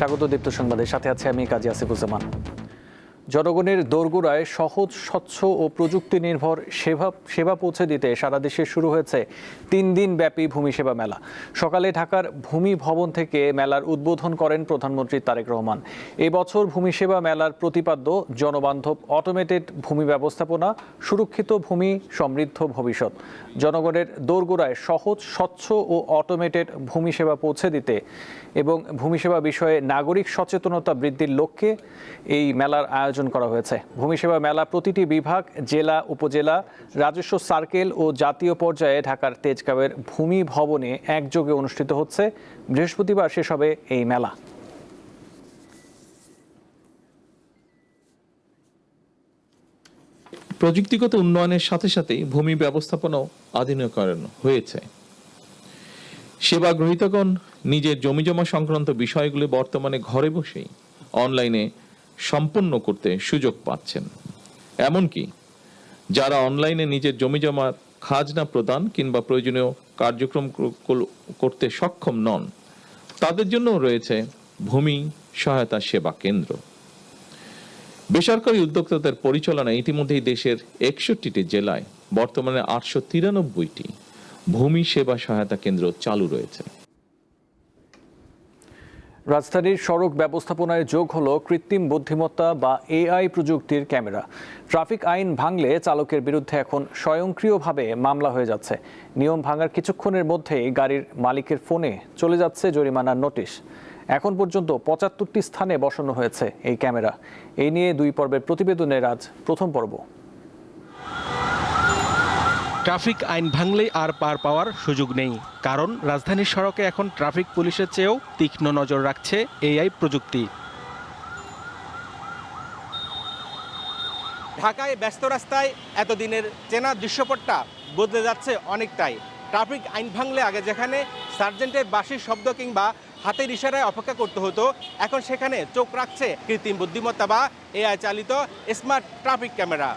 স্বাগত দীপ্ত সংবাদের সাথে আছে আমি কাজী আসিফুজ্জামান। জনগণের দোরগোড়ায় সহজ, স্বচ্ছ ও প্রযুক্তি নির্ভর সেবা পৌঁছে দিতে সারা দেশে শুরু হয়েছে 3 দিন ব্যাপী ভূমি সেবা মেলা। সকালে ঢাকার ভূমি ভবন থেকে মেলার উদ্বোধন করেন প্রধানমন্ত্রী তারেক রহমান। এই বছর ভূমি সেবা মেলার প্রতিপাদ্য জনবান্ধব অটোমেটেড ভূমি ব্যবস্থাপনা, সুরক্ষিত ভূমি, সমৃদ্ধ ভবিষ্যৎ। জনগণের দোরগোড়ায় সহজ, স্বচ্ছ ও অটোমেটেড ভূমি সেবা পৌঁছে দিতে এবং ভূমি সেবা বিষয়ে নাগরিক সচেতনতা বৃদ্ধির লক্ষ্যে এই মেলার আয়োজন করা হয়েছে। ভূমি সেবা মেলা প্রতিটি বিভাগ, জেলা, উপজেলা, রাজস্ব সার্কেল ও জাতীয় পর্যায়ে ঢাকার তেজগাঁওয়ের ভূমি ভবনে একযোগে অনুষ্ঠিত হচ্ছে। বৃহস্পতিবার শেষ হবে এই মেলা। প্রযুক্তিগত উন্নয়নের সাথে সাথে ভূমি ব্যবস্থাপনাও আধুনিকরণ হয়েছে। সেবা গ্রহীতাগণ নিজের জমিজমা সংক্রান্ত বিষয়গুলি বর্তমানে ঘরে বসেই অনলাইনে সম্পন্ন করতে সুযোগ পাচ্ছেন। এমনকি যারা অনলাইনে নিজের জমিজমার খাজনা প্রদান কিংবা প্রয়োজনীয় কার্যক্রম করতে সক্ষম নন, তাদের জন্য রয়েছে ভূমি সহায়তা সেবা কেন্দ্র। বেসরকারি উদ্যোক্তাদের পরিচালনায় ইতিমধ্যেই দেশের 61টি জেলায় বর্তমানে 893টি ভূমি সেবা সহায়তা কেন্দ্র চালু রয়েছে। রাজধানীর সড়ক ব্যবস্থাপনায় যোগ হলো কৃত্রিম বুদ্ধিমত্তা বা এআই প্রযুক্তির ক্যামেরা। ট্রাফিক আইন ভাঙলে চালকের বিরুদ্ধে এখন স্বয়ংক্রিয়ভাবে মামলা হয়ে যাচ্ছে। নিয়ম ভাঙার কিছুক্ষণের মধ্যেই গাড়ির মালিকের ফোনে চলে যাচ্ছে জরিমানার নোটিশ। এখন পর্যন্ত 75টি স্থানে বসানো হয়েছে এই ক্যামেরা। এই নিয়ে 2 পর্বের প্রতিবেদনের আজ প্রথম পর্ব। ট্রাফিক আইন ভাঙলেই আর পার পাওয়ার সুযোগ নেই, কারণ রাজধানীর সড়কে এখন ট্রাফিক পুলিশের চেয়েও তীক্ষ্ণ নজর রাখছে এআই প্রযুক্তি। ঢাকায় ব্যস্ত রাস্তায় এতদিনের চেনা দৃশ্যপটটা বদলে যাচ্ছে অনেকটাই। ট্রাফিক আইন ভাঙলে আগে যেখানে সার্জেন্টের বাঁশির শব্দ কিংবা হাতের ইশারায় অপেক্ষা করতে হতো, এখন সেখানে চোখ রাখছে কৃত্রিম বুদ্ধিমত্তা বা এআই চালিত স্মার্ট ট্রাফিক ক্যামেরা।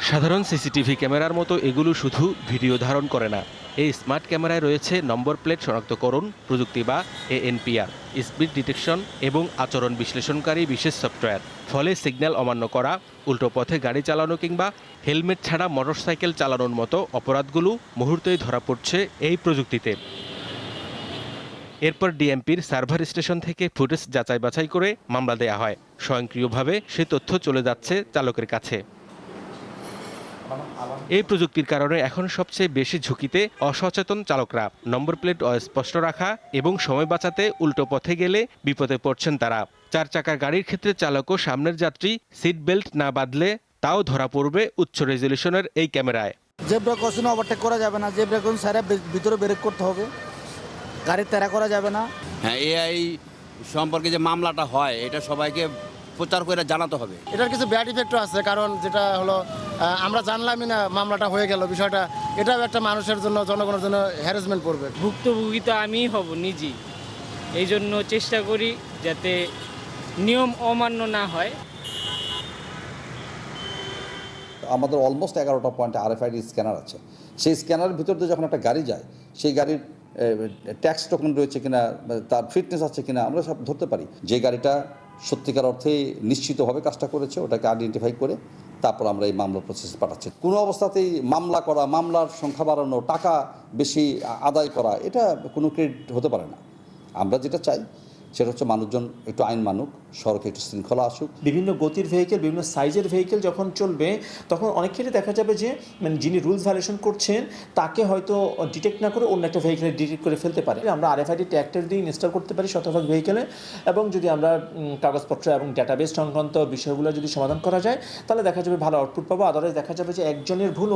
সাধারণ সিসিটিভি ক্যামেরার মতো এগুলো শুধু ভিডিও ধারণ করে না, এই স্মার্ট ক্যামেরায় রয়েছে নম্বর প্লেট শনাক্তকরণ প্রযুক্তি বা ANPR, স্পিড ডিটেকশন এবং আচরণ বিশ্লেষণকারী বিশেষ সফটওয়্যার। ফলে সিগন্যাল অমান্য করা, উল্টো পথে গাড়ি চালানো কিংবা হেলমেট ছাড়া মোটরসাইকেল চালানোর মতো অপরাধগুলো মুহূর্তেই ধরা পড়ছে এই প্রযুক্তিতে। এরপর ডিএমপির সার্ভার স্টেশন থেকে ফুটেজ যাচাই বাছাই করে মামলা দেয়া হয়। স্বয়ংক্রিয়ভাবে সে তথ্য চলে যাচ্ছে চালকের কাছে। এই প্রযুক্তির কারণে এখন সবচেয়ে বেশি ঝুঁকিতে অসচেতন চালকরা। নম্বর প্লেট অস্পষ্ট রাখা এবং সময় বাঁচাতে উল্টো পথে গেলে বিপদে পড়ছেন তারা। 4 চাকার গাড়ির ক্ষেত্রে চালক ও সামনের যাত্রী সিট বেল্ট না বাঁধলে তাও ধরা পড়বে উচ্চ রেজলিউশনের এই ক্যামেরায়। জেব্রা ক্রসিং ওভারটেক করা যাবে না, জেব্রা ক্রসিং সারা ভিতরে ব্রেক করতে হবে, গাড়ি তেরা করা যাবে না। হ্যাঁ, এআই সম্পর্কে যে মামলাটা হয় এটা সবাইকে প্রচার করে জানাতে হবে। এটার কিছু ব্যাড ইফেক্টও আছে, কারণ যেটা হলো আমরা জানলামই না মামলাটা হয়ে গেল বিষয়টা, এটাও একটা মানুষের জন্য, জনগণের জন্য হ্যারাসমেন্ট করবে। ভুক্তভোগী তো আমিই হব নিজেই, এই জন্য চেষ্টা করি যাতে নিয়ম অমান্য না হয়। আমাদের অলমোস্ট 11টা পয়েন্টে RFID স্ক্যানার আছে। সেই স্ক্যানারের ভিতর দিয়ে যখন একটা গাড়ি যায়, সেই গাড়ির ট্যাক্স টোকেন রয়েছে কিনা, তার ফিটনেস আছে কিনা আমরা সব ধরতে পারি। যে গাড়িটা সত্যিকার অর্থে নিশ্চিতভাবে কাজটা করেছে ওটাকে আইডেন্টিফাই করে তারপর আমরা এই মামলা প্রসেসে পাঠাচ্ছি। কোনো অবস্থাতেই মামলা করা, মামলার সংখ্যা বাড়ানো, টাকা বেশি আদায় করা, এটা কোনো ক্রেডিট হতে পারে না। আমরা যেটা চাই সেটা হচ্ছে মানুষজন একটু আইন মানুক, সড়কে একটু শৃঙ্খলা আসুক। বিভিন্ন গতির ভেহিকেল, বিভিন্ন সাইজের ভেহিকেল যখন চলবে তখন অনেক ক্ষেত্রে দেখা যাবে যে যিনি রুলস ভায়োলেশন করছেন তাকে হয়তো ডিটেক্ট না করে অন্য একটা ভেহিকেলে ডিটেক্ট করে ফেলতে পারে। আমরা RFID ট্যাগটা যদি ইনস্টল করতে পারি শতভাগ ভেহিকেলে, এবং যদি আমরা কাগজপত্র এবং ডেটাবেস সংক্রান্ত বিষয়গুলো যদি সমাধান করা যায়, তাহলে দেখা যাবে ভালো আউটপুট পাবো। আদারওয়াইজ দেখা যাবে যে একজনের ভুল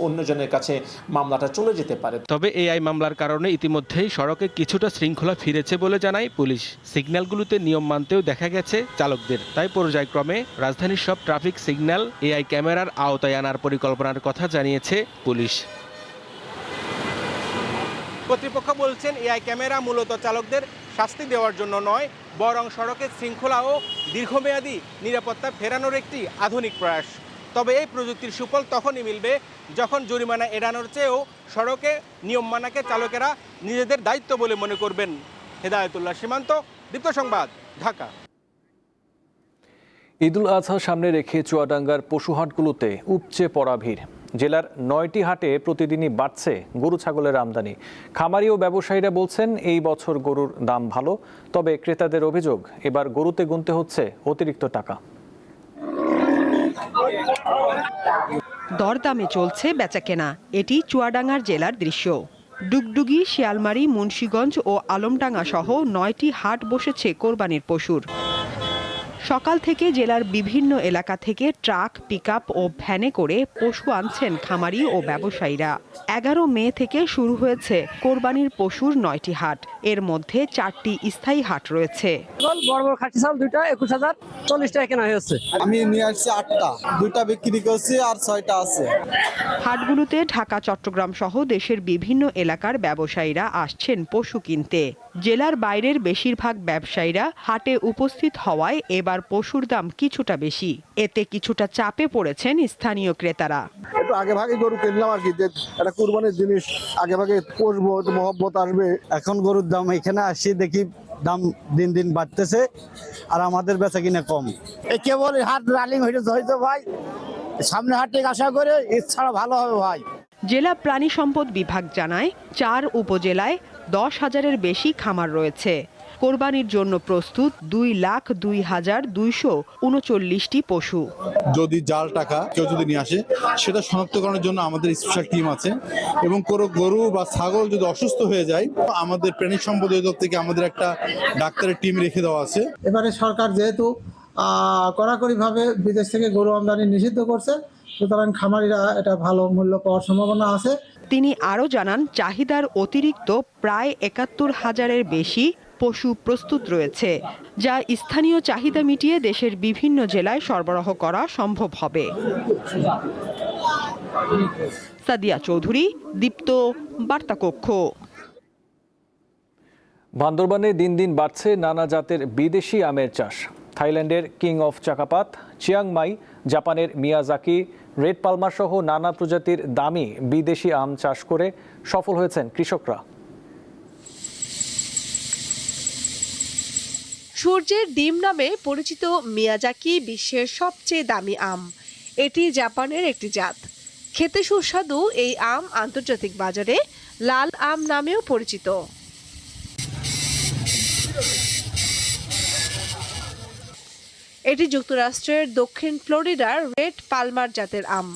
অন্যজনের কাছে মামলাটা চলে যেতে পারে। তবে এআই মামলার কারণে ইতিমধ্যেই সড়কে কিছুটা শৃঙ্খলা ফিরেছে বলে জানায় পুলিশ। সিগন্যালগুলোতে নিয়ম মানতেও দেখা গেছে চালকদের। তাই পর্যায়ক্রমে রাজধানীর সব ট্রাফিক সিগন্যাল এআই ক্যামেরার আওতায় আনার পরিকল্পনার কথা জানিয়েছে পুলিশ। কর্তৃপক্ষ বলছেন এআই ক্যামেরা মূলত চালকদের শাস্তি দেওয়ার জন্য নয়, বরং সড়কের শৃঙ্খলা ও দীর্ঘমেয়াদী নিরাপত্তা ফেরানোর একটি আধুনিক প্রয়াস। তবে এই প্রযুক্তির সুফল তখনই মিলবে যখন জরিমানা এড়ানোর চেয়েও সড়কে নিয়ম মানাকে চালকেরা নিজেদের দায়িত্ব বলে মনে করবেন। হেদায়েতুল্লাহ সীমান্ত, দীপ্ত সংবাদ, ঢাকা। ঈদুল আজহা সামনে রেখে চুয়াডাঙ্গার পশুহাটগুলোতে উপচে পড়া ভিড়। জেলার 9টি হাটে প্রতিদিনই বাড়ছে গরু ছাগলের আমদানি। খামারি ও ব্যবসায়ীরা বলছেন এই বছর গরুর দাম ভালো, তবে ক্রেতাদের অভিযোগ এবার গরুতে গুনতে হচ্ছে অতিরিক্ত টাকা। দরদামে চলছে বেচাকেনা। এটি চুয়াডাঙ্গার জেলার দৃশ্য। ডুগডুগি, শিয়ালমারী, মুন্সিগঞ্জ ও আলমডাঙ্গা সহ 9টি হাট বসেছে কোরবানির পশুর। সকাল থেকে জেলার বিভিন্ন এলাকা থেকে ট্রাক, পিকআপ ও ভ্যানে করে পশু আনছেন খামারি ও ব্যবসায়ীরা। 11 মে থেকে শুরু হয়েছে কোরবানির পশুর 9টি হাট। এর মধ্যে 4টি স্থায়ী হাট রয়েছে। বড় বড় খাসি চাল 2টা 21,040 টাকা কেনা হয়েছে। আমি নিয়ে আসছি 8টা, 2টা বিক্রি করছি আর 6টা আছে। হাটগুলোতে ঢাকা, চট্টগ্রাম সহ দেশের বিভিন্ন এলাকার ব্যবসায়ীরা আসছেন পশু কিনতে। জেলার বাইরের বেশিরভাগ ব্যবসায়ীরা হাটে উপস্থিত হওয়ায় এবার পশুর দাম কিছুটা বেশি। এতে কিছুটা চাপে পড়েছেন স্থানীয় ক্রেতারা। একটু আগে ভাগে গরু কিনলাম আর কি, যে একটা কুরবানির জিনিস আগে ভাগে পুষবো, একটু মহব্বত আসবে। এখন গরুর দাম এখানে আসি দেখি দাম দিন দিন বাড়তেছে আর আমাদের বেচা কিনা কম। কেবল হাট রানিং হয়েছে ভাই, সামনে হাট থেকে আশা করে এছাড়া ভালো হবে ভাই। জেলা প্রাণী সম্পদ বিভাগ জানায় 4 উপজেলায় 10,000-এর বেশি খামার রয়েছে। কোরবানির জন্য প্রস্তুত 2,02,239টি পশু। যদি জাল টাকা কেউ যদি নিয়ে আসে, সেটা শনাক্তকরণের জন্য আমাদের স্পেশাল টিম আছে এবং কোনো গরু বা ছাগল যদি অসুস্থ হয়ে যায়, আমাদের প্রাণী সম্পদ অধিদপ্তর থেকে আমাদের একটা ডাক্তারের টিম রেখে দেওয়া আছে। এবারে সরকার যেহেতু কড়াকড়িভাবে বিদেশ থেকে গরু আমদানি নিষিদ্ধ করছে, সুতরাং খামারিরা এটা ভালো মূল্য পাওয়ার সম্ভাবনা আছে। তিনি আরও জানান, চাহিদার অতিরিক্ত প্রায় 71,000-এর বেশি পশু প্রস্তুত রয়েছে, যা স্থানীয় চাহিদা মিটিয়ে দেশের বিভিন্ন জেলায় সরবরাহ করা সম্ভব হবে। সাদিয়া চৌধুরী, দীপ্ত, বার্তাকক্ষ। বান্দরবানে দিন দিন বাড়ছে নানা জাতের বিদেশি আমের চাষ। থাইল্যান্ডের কিং অফ চাকাপাত, চিয়াংমাই, জাপানের মিয়াজাকি, রেড পালমার সহ নানা প্রজাতির দামি বিদেশি আম চাষ করে সফল হয়েছেন কৃষকরা। সূর্যের ডিম নামে পরিচিত মিয়াজাকি বিশ্বের সবচেয়ে দামি আম। এটি জাপানের একটি জাত। খেতে সুস্বাদু এই আম আন্তর্জাতিক বাজারে লাল আম নামেও পরিচিত। এটি যুক্তরাষ্ট্রের দক্ষিণ ফ্লোরিডার রেড পালমার জাতের আম।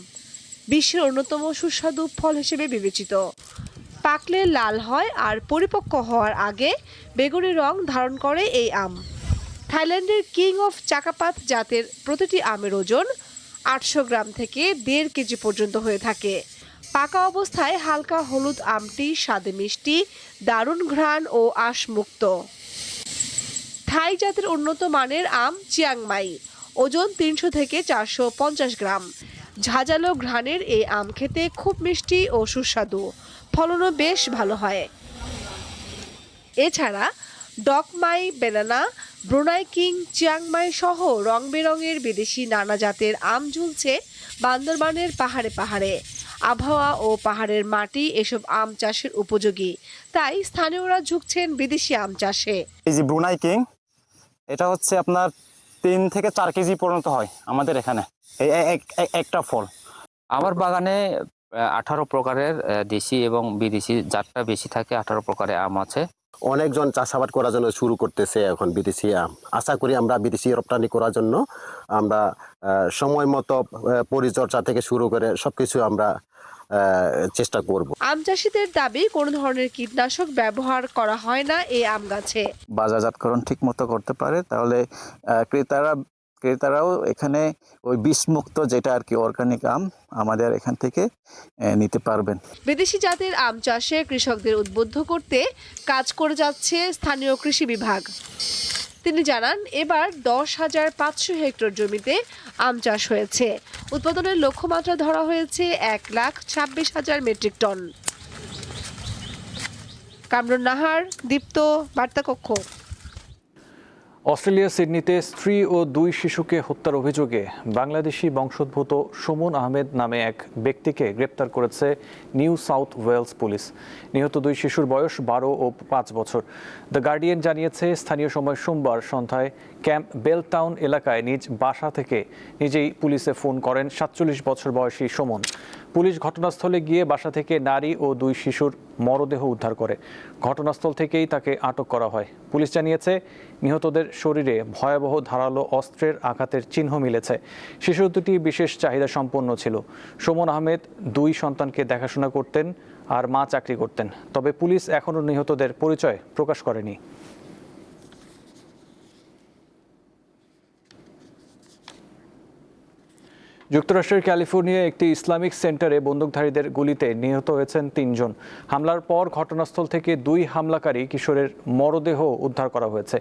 বিশ্বের অন্যতম সুস্বাদু ফল হিসেবে বিবেচিত। পাকলে লাল হয় আর পরিপক্ক হওয়ার আগে বেগুনি রং ধারণ করে এই আম। থাইল্যান্ডের কিং অফ চাকাপাত জাতের প্রতিটি আমের ওজন 800 গ্রাম থেকে 1.5 কেজি পর্যন্ত হয়ে থাকে। পাকা অবস্থায় হালকা হলুদ আমটি স্বাদে মিষ্টি, দারুণ ঘ্রাণ ও আঁশমুক্ত। থাই জাতের উন্নত মানের আম চিয়াংমাই, ওজন 300 থেকে 450 গ্রাম। ঝাঁঝালো ঘ্রাণের এই আম খেতে খুব মিষ্টি ও সুস্বাদু, ফলনও বেশ ভালো হয়। এছাড়া ডকমাই, বেনানা, ব্রুনাই কিং, চিয়াংমাই সহ রং বেরঙের বিদেশি নানা জাতের আম ঝুলছে বান্দরবানের পাহাড়ে পাহাড়ে। আবহাওয়া ও পাহাড়ের মাটি এসব আম চাষের উপযোগী, তাই স্থানীয়রা ঝুঁকছেন বিদেশি আম চাষে। এই যে ব্রুনাই কিং, এটা হচ্ছে আপনার 3 থেকে 4 কেজি পর্যন্ত হয় আমাদের এখানে এই একটা ফল। আমার বাগানে 18 প্রকারের দেশি এবং বিদেশি জাতটা বেশি থাকে। 18 প্রকারের আম আছে। অনেকজন চাষাবাদ করার জন্য শুরু করতেছে এখন বিদেশি আম। আশা করি আমরা বিদেশি রপ্তানি করার জন্য আমরা সময় মতো পরিচর্যা থেকে শুরু করে সবকিছু আমরা চেষ্টা করব। আম চাষিদের দাবি, কোনো ধরনের কীটনাশক ব্যবহার করা হয় না এই আম গাছে। বাজারজাতকরণ ঠিক মতো করতে পারে তাহলে ক্রেতারাও এখানে ওই বিষমুক্ত যেটা আর কি অর্গানিক আম আমাদের এখান থেকে নিতে পারবেন। বিদেশি জাতের আম চাষে কৃষকদের উদ্বুদ্ধ করতে কাজ করে যাচ্ছে স্থানীয় কৃষি বিভাগ। তিনি জানান, এবার 10,500 হেক্টর জমিতে আম চাষ হয়েছে। উৎপাদনের লক্ষ্যমাত্রা ধরা হয়েছে 1,26,000 মেট্রিক টন। কামরুন নাহার, দীপ্ত, বার্তাকক্ষ। অস্ট্রেলিয়ার সিডনিতে স্ত্রী ও 2 শিশুকে হত্যার অভিযোগে বাংলাদেশি বংশোদ্ভূত সুমন আহমেদ নামে এক ব্যক্তিকে গ্রেপ্তার করেছে নিউ সাউথ ওয়েলস পুলিশ। নিহত 2 শিশুর বয়স 12 ও 5 বছর। দ্য গার্ডিয়ান জানিয়েছে, স্থানীয় সময় সোমবার সন্ধ্যায় ক্যাম্প বেলটাউন এলাকায় নিজ বাসা থেকে নিজেই পুলিশে ফোন করেন 47 বছর বয়সী সুমন। পুলিশ ঘটনাস্থলে গিয়ে বাসা থেকে নারী ও 2 শিশুর মরদেহ উদ্ধার করে। ঘটনাস্থল থেকেই তাকে আটক করা হয়। পুলিশ জানিয়েছে, নিহতদের শরীরে ভয়াবহ ধারালো অস্ত্রের আঘাতের চিহ্ন মিলেছে। শিশু দুটি বিশেষ চাহিদা সম্পন্ন ছিল। সুমন আহমেদ 2 সন্তানকে দেখাশোনা করতেন আর মা চাকরি করতেন। তবে পুলিশ এখনও নিহতদের পরিচয় প্রকাশ করেনি। যুক্তরাষ্ট্রের ক্যালিফোর্নিয়ায় একটি ইসলামিক সেন্টারে বন্দুকধারীদের গুলিতে নিহত হয়েছেন 3 জন। হামলার পর ঘটনাস্থল থেকে 2 হামলাকারী কিশোরের মরদেহ উদ্ধার করা হয়েছে।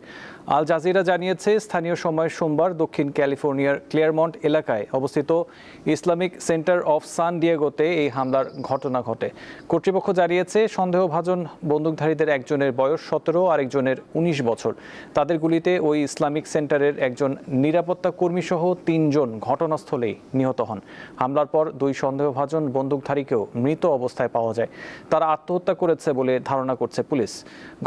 আল জাজিরা জানিয়েছে, স্থানীয় সময় সোমবার দক্ষিণ ক্যালিফোর্নিয়ার ক্লেয়ারমন্ট এলাকায় অবস্থিত ইসলামিক সেন্টার অফ সান ডিয়েগোতে এই হামলার ঘটনা ঘটে। কর্তৃপক্ষ জানিয়েছে, সন্দেহভাজন বন্দুকধারীদের একজনের বয়স 17 আর একজনের 19 বছর। তাদের গুলিতে ওই ইসলামিক সেন্টারের একজন নিরাপত্তা কর্মী সহ 3 জন ঘটনাস্থলেই নিহত হন। হামলার পর 2 সন্দেহভাজন বন্দুকধারীকেও মৃত অবস্থায় পাওয়া যায়। তারা আত্মহত্যা করেছে বলে ধারণা করছে পুলিশ।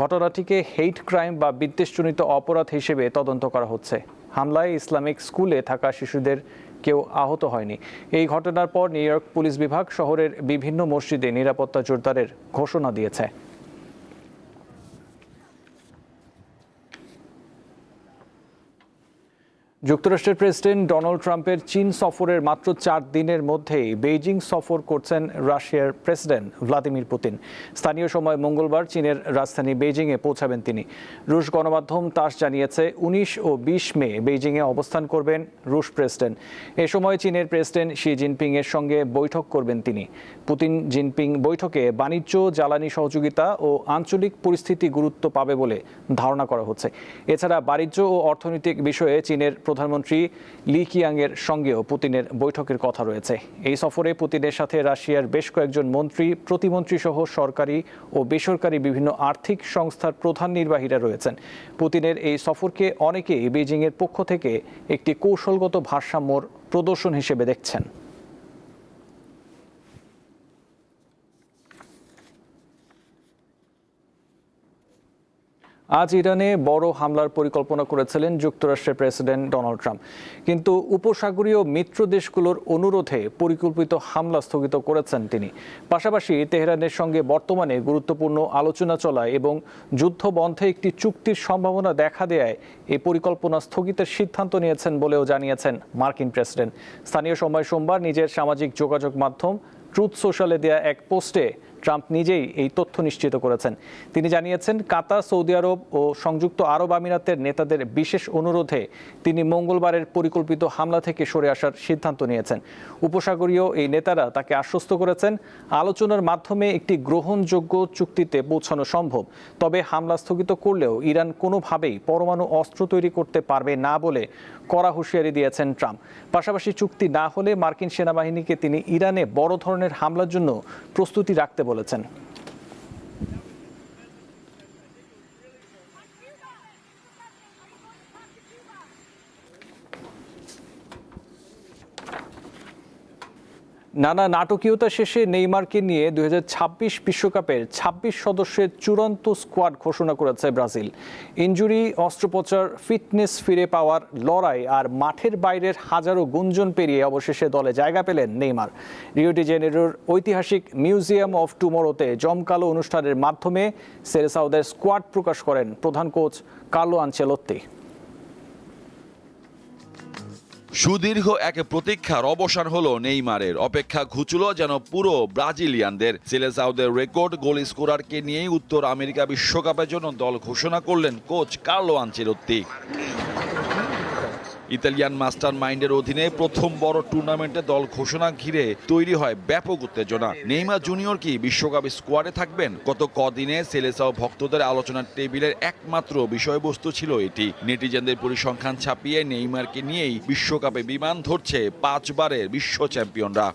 ঘটনাটিকে হেইট ক্রাইম বা বিদ্বেষজনিত অপরাধ হিসেবে তদন্ত করা হচ্ছে। হামলায় ইসলামিক স্কুলে থাকা শিশুদের কেউ আহত হয়নি। এই ঘটনার পর নিউ ইয়র্ক পুলিশ বিভাগ শহরের বিভিন্ন মসজিদে নিরাপত্তা জোরদারের ঘোষণা দিয়েছে। যুক্তরাষ্ট্রের প্রেসিডেন্ট ডোনাল্ড ট্রাম্পের চীন সফরের মাত্র 4 দিনের মধ্যেই বেইজিং সফর করছেন রাশিয়ার প্রেসিডেন্ট ভ্লাদিমির পুতিন। স্থানীয় সময় মঙ্গলবার চীনের রাজধানী বেইজিংয়ে পৌঁছাবেন তিনি। রুশ গণমাধ্যম তাস জানিয়েছে, 19 ও 20 মে বেইজিংয়ে অবস্থান করবেন রুশ প্রেসিডেন্ট। এ সময় চীনের প্রেসিডেন্ট শি জিনপিং এর সঙ্গে বৈঠক করবেন তিনি। পুতিন জিনপিং বৈঠকে বাণিজ্য, জ্বালানি সহযোগিতা ও আঞ্চলিক পরিস্থিতি গুরুত্ব পাবে বলে ধারণা করা হচ্ছে। এছাড়া বাণিজ্য ও অর্থনৈতিক বিষয়ে চীনের প্রধানমন্ত্রী লি কিয়াংয়ের সঙ্গেও পুতিনের বৈঠকের কথা রয়েছে। এই সফরে পুতিনের সাথে রাশিয়ার বেশ কয়েকজন মন্ত্রী, প্রতিমন্ত্রী সহ সরকারি ও বেসরকারি বিভিন্ন আর্থিক সংস্থার প্রধান নির্বাহীরা রয়েছেন। পুতিনের এই সফরকে অনেকেই বেইজিংয়ের পক্ষ থেকে একটি কৌশলগত ভারসাম্যর প্রদর্শন হিসেবে দেখছেন। আজ ইরানে বড় হামলার পরিকল্পনা করেছিলেন যুক্তরাষ্ট্রের প্রেসিডেন্ট ডোনাল্ড ট্রাম্প, কিন্তু উপসাগরীয় মিত্র দেশগুলোর অনুরোধে পরিকল্পিত হামলা স্থগিত করেছেন তিনি। পাশাপাশি তেহরানের সঙ্গে বর্তমানে গুরুত্বপূর্ণ আলোচনা চলায় এবং যুদ্ধ বন্ধে একটি চুক্তির সম্ভাবনা দেখা দেয়ায় এই পরিকল্পনা স্থগিতের সিদ্ধান্ত নিয়েছেন বলেও জানিয়েছেন মার্কিন প্রেসিডেন্ট। স্থানীয় সময় সোমবার নিজের সামাজিক যোগাযোগ মাধ্যম ট্রুথ সোশ্যালে দেয়া এক পোস্টে ট্রাম্প নিজেই এই তথ্য নিশ্চিত করেছেন। তিনি জানিয়েছেন, কাতার, সৌদি আরব ও সংযুক্ত আরব আমিরাতের নেতাদের বিশেষ অনুরোধে তিনি মঙ্গলবারের পরিকল্পিত হামলা থেকে সরে আসার সিদ্ধান্ত নিয়েছেন। উপসাগরীয় এই নেতারা তাকে আশ্বস্ত করেছেন, আলোচনার মাধ্যমে একটি গ্রহণযোগ্য চুক্তিতে পৌঁছানো সম্ভব। তবে হামলা স্থগিত করলেও ইরান কোনোভাবেই পরমাণু অস্ত্র তৈরি করতে পারবে না বলে কড়া হুঁশিয়ারি দিয়েছেন ট্রাম্প। পাশাপাশি চুক্তি না হলে মার্কিন সেনাবাহিনীকে তিনি ইরানে বড় ধরনের হামলার জন্য প্রস্তুতি রাখতে বলেছেন। নানা নাটকীয়তা শেষে নেইমারকে নিয়ে 2026 বিশ্বকাপের 26 সদস্যের চূড়ান্ত স্কোয়াড ঘোষণা করেছে ব্রাজিল। ইনজুরি, অস্ত্রোপচার, ফিটনেস ফিরে পাওয়ার লড়াই আর মাঠের বাইরের হাজারো গুঞ্জন পেরিয়ে অবশেষে দলে জায়গা পেলেন নেইমার। রিও ডি জেনেরোর ঐতিহাসিক মিউজিয়াম অফ টুমোরোতে জমকালো অনুষ্ঠানের মাধ্যমে সেরেসাওদের স্কোয়াড প্রকাশ করেন প্রধান কোচ কার্লো আনচেলত্তি। সুদীর্ঘ এক প্রতীক্ষার অবসান হলো নেইমারের। অপেক্ষা ঘুচলো যেন পুরো ব্রাজিলিয়ানদের। সেলেসাওদের রেকর্ড গোল স্কোরারকে নিয়েই উত্তর আমেরিকা বিশ্বকাপের জন্য দল ঘোষণা করলেন coach Carlo Ancelotti. Italian master মাইন্ডের অধীনে প্রথম বড় টুর্নামেন্টে দল ঘোষণা ঘিরে তৈরি হয় ব্যাপক উত্তেজনা। নেইমার জুনিয়র কি বিশ্বকাপ স্কোয়াডে থাকবেন? গত কদিনে সেলেসাও ভক্তদের আলোচনার টেবিলের একমাত্র বিষয়বস্তু ছিল এটি। নেটিজেনদের পরিসংখ্যান ছাপিয়ে নেইমারকে নিয়েই বিশ্বকাপে বিমান ধরছে 5 বারের বিশ্ব চ্যাম্পিয়নরা।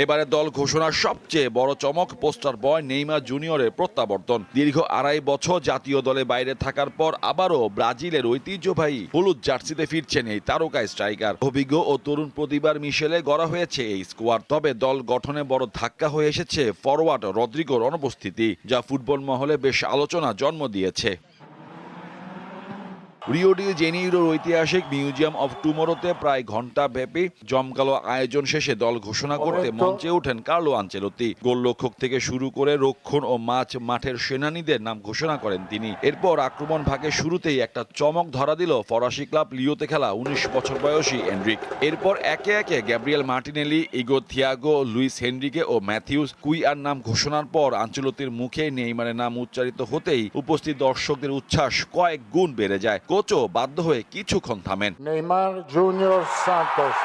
এবারে দল ঘোষণার সবচেয়ে বড় চমক পোস্টার বয় নেইমার জুনিয়রের প্রত্যাবর্তন। দীর্ঘ 2.5 বছর জাতীয় দলে বাইরে থাকার পর আবারও ব্রাজিলের ঐতিহ্যবাহী হলুদ জার্সিতে ফিরছেন এই তারকা স্ট্রাইকার। অভিজ্ঞ ও তরুণ প্রতিভার মিশেলে গড়া হয়েছে এই স্কোয়াড। তবে দল গঠনে বড় ধাক্কা হয়ে এসেছে ফরওয়ার্ড রদ্রিগোর অনুপস্থিতি, যা ফুটবল মহলে বেশ আলোচনা জন্ম দিয়েছে। রিও ডি জেনিরোর ঐতিহাসিক মিউজিয়াম অফ টুমোরোতে প্রায় ঘন্টা ব্যাপী জমকালো আয়োজন শেষে দল ঘোষণা করতে মঞ্চে ওঠেন কার্লো আনচেলোত্তি। গোলরক্ষক থেকে শুরু করে রক্ষণ ও মাঠের সেনানীদের নাম ঘোষণা করেন তিনি। এরপর আক্রমণ ভাগের শুরুতেই একটা চমক ধরা দিল ফরাসি ক্লাব লিওতে খেলা 19 বছর বয়সী এনরিক। এরপর একে একে Gabriel Martinelli, Igor Thiago, Luis Henrique ও ম্যাথিউস কুইয়ার নাম ঘোষণার পর আনচেলোত্তির মুখে নেইমারের নাম উচ্চারিত হতেই উপস্থিত দর্শকদের উচ্ছ্বাস কয়েক গুণ বেড়ে যায়। কোচও বাধ্য হয়ে কিছুক্ষণ থামেন। নেইমার জুনিয়র সান্তোস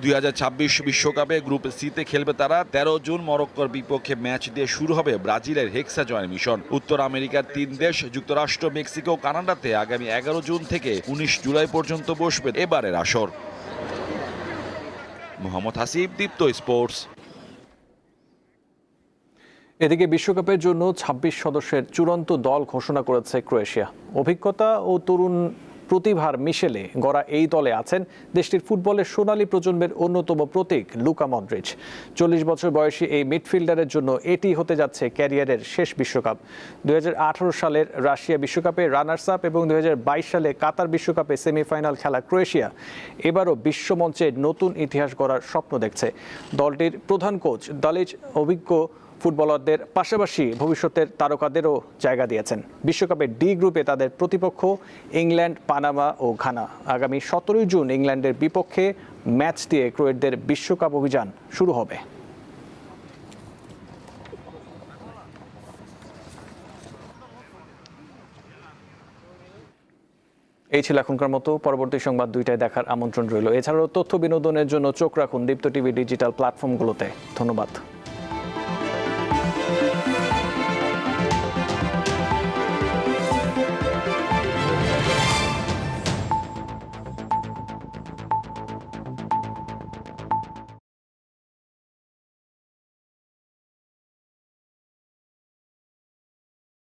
2026 বিশ্বকাপে গ্রুপ সিতে খেলবে তারা। 13 জুন মরক্কোর বিপক্ষে ম্যাচ দিয়ে শুরু হবে ব্রাজিলের হেক্সা জয়ের মিশন। উত্তর আমেরিকার 3 দেশ যুক্তরাষ্ট্র, মেক্সিকো, কানাডাতে আগামী 11 জুন থেকে 19 জুলাই পর্যন্ত বসবে এবারের আসর। মোহাম্মদ হাসিব, দীপ্ত স্পোর্টস। এদিকে বিশ্বকাপের জন্য 26 সদস্যের চূড়ান্ত দল ঘোষণা করেছে ক্রোয়েশিয়া। অভিজ্ঞতা ও তরুণ প্রতিভার মিশেলে গড়া এই দলে আছেন দেশটির ফুটবলের সোনালী প্রজন্মের অন্যতম প্রতীক লুকা মডরিচ। 40 বছর বয়সী এই মিডফিল্ডারের জন্য এটি হতে যাচ্ছে ক্যারিয়ারের শেষ বিশ্বকাপ। 2018 সালের রাশিয়া বিশ্বকাপে রানার্স আপ এবং 2022 সালে কাতার বিশ্বকাপে সেমিফাইনাল খেলা ক্রোয়েশিয়া এবারও বিশ্বমঞ্চে নতুন ইতিহাস গড়ার স্বপ্ন দেখছে। দলটির প্রধান কোচ দালিচ অভিজ্ঞ ফুটবলারদের পাশাপাশি ভবিষ্যতের তারকাদেরও জায়গা দিয়েছেন। বিশ্বকাপের ডি গ্রুপে তাদের প্রতিপক্ষ ইংল্যান্ড, পানামা ও ঘানা। আগামী 17 জুন ইংল্যান্ডের বিপক্ষে ম্যাচ দিয়ে ক্রোয়েটদের বিশ্বকাপ অভিযান শুরু হবে। এই ছিল এখনকার মতো। পরবর্তী সংবাদ 2টায় দেখার আমন্ত্রণ রইল। এছাড়াও তথ্য বিনোদনের জন্য চোখ রাখুন দীপ্ত টিভি ডিজিটাল প্ল্যাটফর্মগুলোতে। ধন্যবাদ।